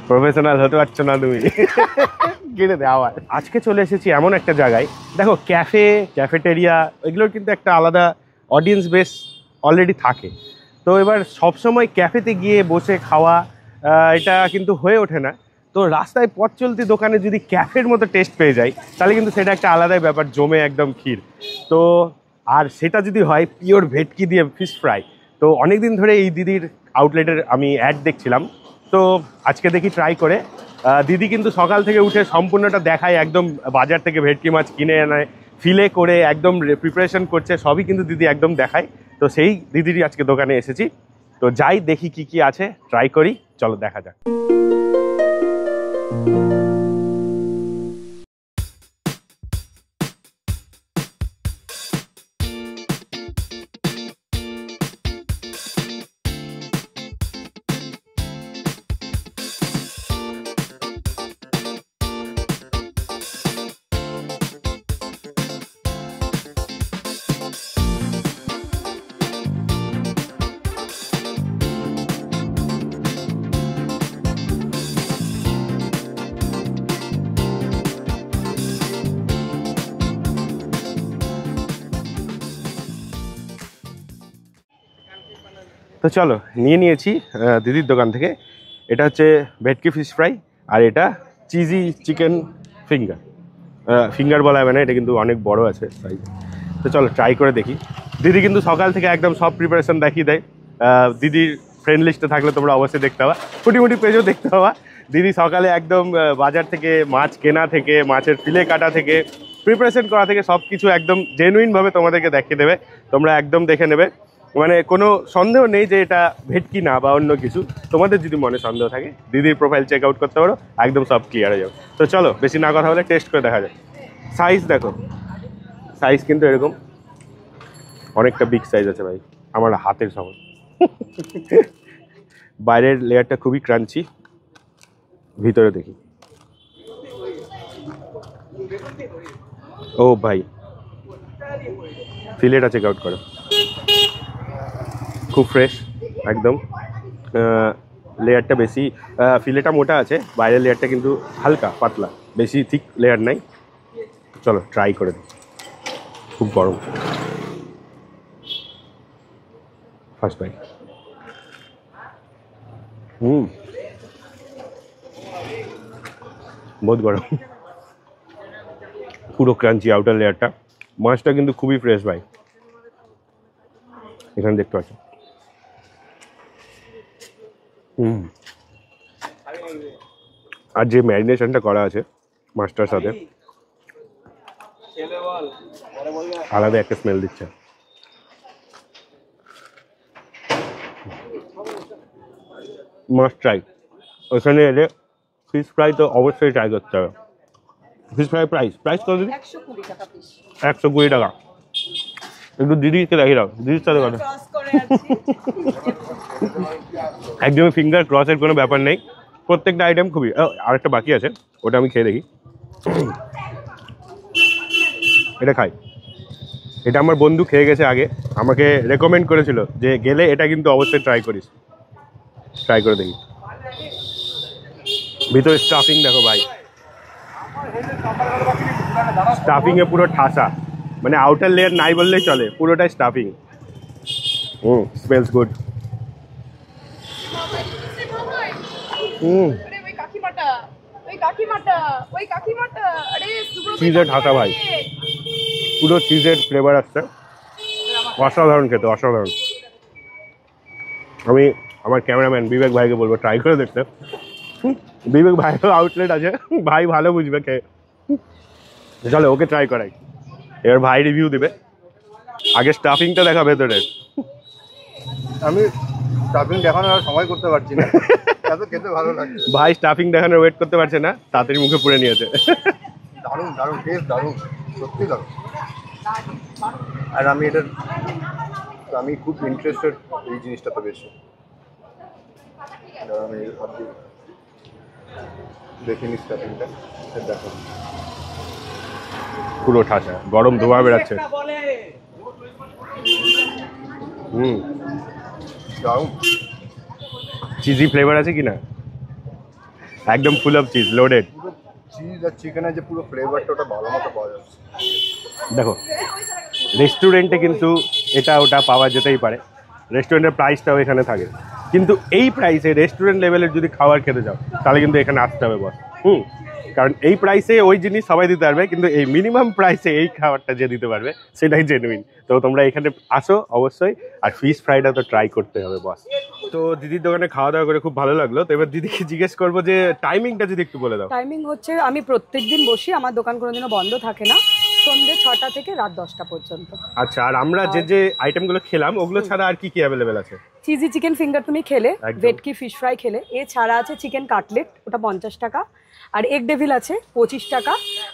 Professional হতে পারছো না তুমি, কিনে দে আবার। আজকে চলে এসেছি এমন একটা জায়গায়, দেখো ক্যাফে ক্যাফেটেরিয়া এগুলোর কিন্তু একটা আলাদা অডিয়েন্স বেস অলরেডি থাকে। তো এবার সবসময় ক্যাফেতে গিয়ে বসে খাওয়া এটা কিন্তু হয়ে ওঠে না। তো রাস্তায় পথ চলতি দোকানে যদি ক্যাফের মতো টেস্ট পেয়ে যাই তাহলে কিন্তু সেটা একটা আলাদাই ব্যাপার, জমে একদম ক্ষীর। তো আর সেটা যদি হয় পিওর ভেটকি দিয়ে ফিশ ফ্রাই, তো অনেক দিন ধরে এই দিদির আউটলেটের আমি অ্যাড দেখছিলাম, তো আজকে দেখি ট্রাই করে। দিদি কিন্তু সকাল থেকে উঠে সম্পূর্ণটা দেখায়, একদম বাজার থেকে ভেটকি মাছ কিনে আনায়, ফিলে করে একদম প্রিপারেশন করছে, সবই কিন্তু দিদি একদম দেখায়। তো সেই দিদিরই আজকে দোকানে এসেছি, তো যাই দেখি কি কি আছে, ট্রাই করি, চলো দেখা যাক। তো চলো নিয়ে নিয়েছি দিদির দোকান থেকে, এটা হচ্ছে ভেটকি ফিশ ফ্রাই, আর এটা চিজি চিকেন ফিঙ্গার। ফিঙ্গার বলা হবে না, এটা কিন্তু অনেক বড় আছে সাইজ। তো চলো ট্রাই করে দেখি। দিদি কিন্তু সকাল থেকে একদম সব প্রিপারেশন দেখিয়ে দেয়। দিদির ফ্রেন্ড লিস্টে থাকলে তোমরা অবশ্যই দেখতে পাবা, ফুটি পেজও দেখতে পাবা। দিদি সকালে একদম বাজার থেকে মাছ কেনা থেকে, মাছের ফিলে কাটা থেকে, প্রিপারেশন করা থেকে সব কিছু একদম জেনুইনভাবে তোমাদেরকে দেখিয়ে দেবে। তোমরা একদম দেখে নেবে, মানে কোনো সন্দেহ নেই যে এটা ভেটকি না বা অন্য কিছু। তোমাদের যদি মনে সন্দেহ থাকে দিদির প্রোফাইল চেক আউট করতে পারো, একদম সব ক্লিয়ার হয়ে যাবে। তো চলো বেশি না কথা বলে টেস্ট করে দেখা যায়। সাইজ দেখো, সাইজ কিন্তু এরকম অনেকটা বিগ সাইজ আছে ভাই, আমার হাতের সমান। বাইরের লেয়ারটা খুবই ক্রাঞ্চি, ভিতরে দেখি, ও ভাই ফিলেটা চেক আউট করো, খুব ফ্রেশ একদম। লেয়ারটা বেশি, ফিলেটা মোটা আছে, বাইরের লেয়ারটা কিন্তু হালকা পাতলা, বেশি থিক লেয়ার নাই। চলো ট্রাই করে দিই, খুব গরম ফার্স্ট বাইট। বহুত গরম, পুরো ক্রাঞ্চি আউটার লেয়ারটা। মাছটা কিন্তু খুবই ফ্রেশ ভাই, এখানে দেখতে পাচ্ছি। আর যে ম্যারিনেশনটা করা আছে মাছটার সাথে, আলাদা একটা স্মেল দিচ্ছে। মাস্ট ট্রাই, ওখানে এলে ফিশ ফ্রাই তো অবশ্যই ট্রাই করতে হবে। ফিশ ফ্রাই প্রাইস কত দিদি? 120 টাকা। একটু দিদিকে দেখিয়ে দাও, দিদির সাথে কথা। একদমই ফিঙ্গার ক্রসের কোনো ব্যাপার নেই, প্রত্যেকটা আইটেম খুবই। আরেকটা বাকি আছে, ওটা আমি খেয়ে দেখি। এটা খাই, এটা আমার বন্ধু খেয়ে গেছে আগে, আমাকে রেকমেন্ড করেছিল যে গেলে এটা কিন্তু অবশ্যই ট্রাই করিস। ট্রাই করে দেখি। ভিতরে স্টাফিং দেখো ভাই, স্টাফিংয়ে পুরো ঠাসা, মানে আউটার লেয়ার নাই বললেই চলে, পুরোটাই স্টাফিং। Smells good. চিজের ঠাসা ভাই, পুরো চিজের ফ্লেভার আসছে, অসাধারণ খেতে, অসাধারণ। আমি আমার ক্যামেরাম্যান বিবেক ভাইকে বলবো ট্রাই করে দেখতে। বিবেক ভাইয়েরও আউটলেট আছে, ভাই ভালো বুঝবে খেয়ে। চলো ওকে ট্রাই করাই, এবার ভাই রিভিউ দেবে। আগে স্টাফিংটা দেখা ভেতরে। আমি স্টাফিং দেখানোর আর সময় করতে পারছি না, এত খেতে ভালো লাগে। ভাই স্টাফিং দেখানোর ওয়েট করতে পারছে না, তাড়াতাড়ি মুখে পুরে নিয়েছে। দারুণ দারুণ টেস্ট, দারুণ, সত্যি দারুণ। আর আমি খুব ইন্টারেস্টেড এই জিনিসটাতে বেশি। আমি ভাবছি দেখে নি স্টাফিংটা, দেখো পুরো ঠাসা, গরম ধোঁয়া বেরাচ্ছে। দারুণ। চিজি ফ্লেভার আছে কি না? একদম ফুল অফ চিজ, লোডেড। পুরো চিজ আর চিকেনের যে পুরো ফ্লেভারটা ওটা ভালো মতো পাওয়া যাচ্ছে। দেখো রেস্টুরেন্টে কিন্তু এটা ওটা পাওয়া যেতেই পারে, রেস্টুরেন্টের প্রাইসটাও এখানে থাকে, কিন্তু এই প্রাইসে রেস্টুরেন্ট লেভেলের যদি খাবার খেতে যাও তাহলে কিন্তু এখানে আসতে হবে বস। কারণ এই প্রাইসে ওই জিনিস সবাই দিতে পারবে, কিন্তু এই মিনিমাম প্রাইসে এই খাবারটা যে দিতে পারবে সেটাই জেনুইন। তো তোমরা এখানে আসো অবশ্যই, আর ফিশ ফ্রাইটা তো ট্রাই করতে হবে বস। তো দিদির দোকানে খাওয়া দাওয়া করে খুব ভালো লাগলো। তো এবার দিদিকে জিজ্ঞেস করবো যে টাইমিংটা যদি একটু বলে দাও। টাইমিং হচ্ছে আমি প্রত্যেকদিন বসি, আমার দোকান কোনোদিনও বন্ধ থাকে না, সন্ধ্যে 6টা থেকে রাত 10টা পর্যন্ত। আচ্ছা, আর আমরা যে যে আইটেমগুলো খেলাম ওগুলো ছাড়া আর কি কি অ্যাভেলেবেল আছে? চিজি চিকেন ফিঙ্গার তুমি খেলে, একদম। ভেটকি ফিশ ফ্রাই খেলে, এছাড়া আছে চিকেন কাটলেট, ওটা 50 টাকা, আর এগ ডেভিল আছে 25 টাকা,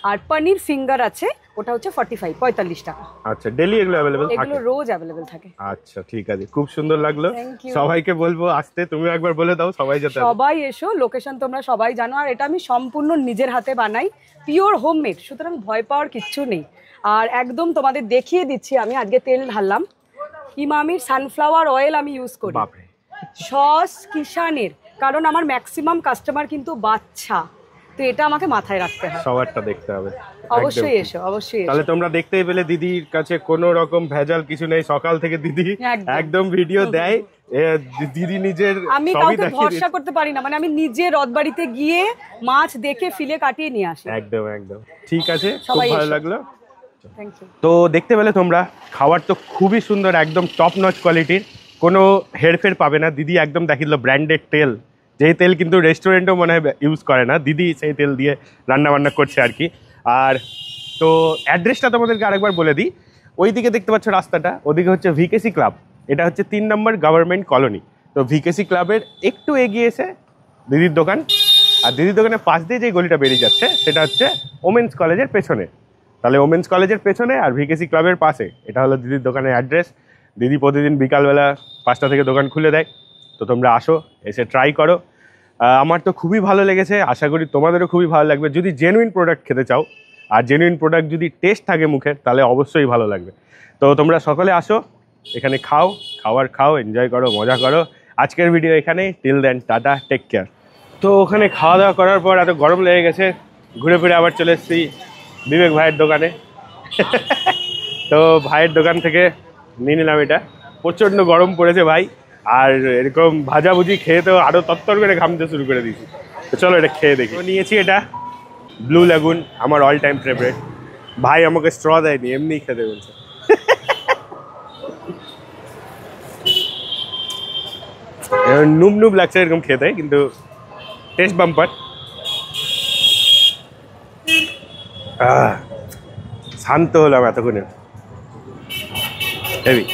আর পনির ফিঙ্গার আছে ওটা হচ্ছে 45 টাকা। আচ্ছা, ডেলি এগুলো অ্যাভেলেবেল থাকে? এগুলো রোজ অ্যাভেলেবেল থাকে। আচ্ছা ঠিক আছে, খুব সুন্দর লাগলো। Thank you. সবাইকে বলবো আসতে, তুমি একবার বলে দাও সবাই যাতে আসে। সবাই এসো, লোকেশন তোমরা সবাই জানো, আর এটা আমি সম্পূর্ণ নিজের হাতে বানাই, পিওর হোমমেড, সুতরাং ভয় পাওয়ার কিচ্ছু নেই। আর একদম তোমাদের দেখিয়ে দিচ্ছি, আমি আজকে তেল ঢাললাম, ইমামির সানফ্লাওয়ার অয়েল আমি ইউজ করি, বাপরে। সস কিষানের, কারণ আমার ম্যাক্সিমাম কাস্টমার কিন্তু বাচ্চা, তো এটা আমাকে মাথায় রাখতে হয়। সবারটা দেখতে হবে। অবশ্যই একদম। এসো, অবশ্যই এসো। তাহলে তোমরা দেখতেই পেলে দিদির কাছে কোনো রকম ভেজাল কিছু নেই, সকাল থেকে দিদি একদম। একদম ভিডিও দেয়। দিদি নিজের আমি সবই কাউকে দেখিয়ে ভরসা দিচ্ছে। করতে পারি না, মানে আমি নিজে রথবাড়িতে গিয়ে মাছ দেখে ফিলে কাটিয়ে নিয়ে আসি। একদম একদম ঠিক আছে, খুব সবাই ভালো এসো। লাগলো। Thank you. তো দেখতে পেলে তোমরা, খাবার তো খুবই সুন্দর, একদম টপ নচ কোয়ালিটির, কোনো হেরফের পাবে না। দিদি একদম দেখিল ব্র্যান্ডেড তেল, যেই তেল কিন্তু রেস্টুরেন্টও মনে হয় ইউজ করে না, দিদি সেই তেল দিয়ে রান্না বান্না করছে আর কি। আর তো অ্যাড্রেসটা তোমাদেরকে আরেকবার বলে দিই, ওইদিকে দেখতে পাচ্ছ রাস্তাটা, ওদিকে হচ্ছে ভিকেসি ক্লাব, এটা হচ্ছে 3 নম্বর গভর্নমেন্ট কলোনি। তো ভিকেসি ক্লাবের একটু এগিয়ে এসে দিদির দোকান, আর দিদির দোকানের পাশ দিয়ে যে গলিটা বেরিয়ে যাচ্ছে সেটা হচ্ছে ওমেন্স কলেজের পেছনে। তাহলে ওমেন্স কলেজের পেছনে আর ভিকেসি ক্লাবের পাশে, এটা হলো দিদির দোকানের অ্যাড্রেস। দিদি প্রতিদিন বিকালবেলা 5টা থেকে দোকান খুলে দেয়, তো তোমরা আসো, এসে ট্রাই করো। আমার তো খুবই ভালো লেগেছে, আশা করি তোমাদেরও খুবই ভালো লাগবে। যদি জেনুইন প্রোডাক্ট খেতে চাও, আর জেনুইন প্রোডাক্ট যদি টেস্ট থাকে মুখের, তাহলে অবশ্যই ভালো লাগবে। তো তোমরা সকলে আসো, এখানে খাও, এনজয় করো, মজা করো। আজকের ভিডিও এখানেই, till then tata, take care. তো ওখানে খাওয়া দাওয়া করার পর এত গরম লেগে গেছে, ঘুরে ফিরে আবার চলে এসেছি বিবেক ভাইয়ের দোকানে। তো ভাইয়ের দোকান থেকে নিয়ে নিলাম এটা, প্রচণ্ড গরম পড়েছে ভাই, আর এরকম ভাজাভুজি খেয়ে তো আরও তত্তর করে ঘামতে শুরু করে দিয়েছি। তো চলো এটা খেয়ে দেখি। নিয়েছি এটা ব্লু ল্যাগুন, আমার অল টাইম ফেভারিট। ভাই আমাকে স্ট্র দেয়নি, এমনিই খেতে বলছে। নুব লাগছে এরকম খেতে, কিন্তু টেস্ট বাম্পার। শান্ত হলাম এতক্ষণে, হেভি।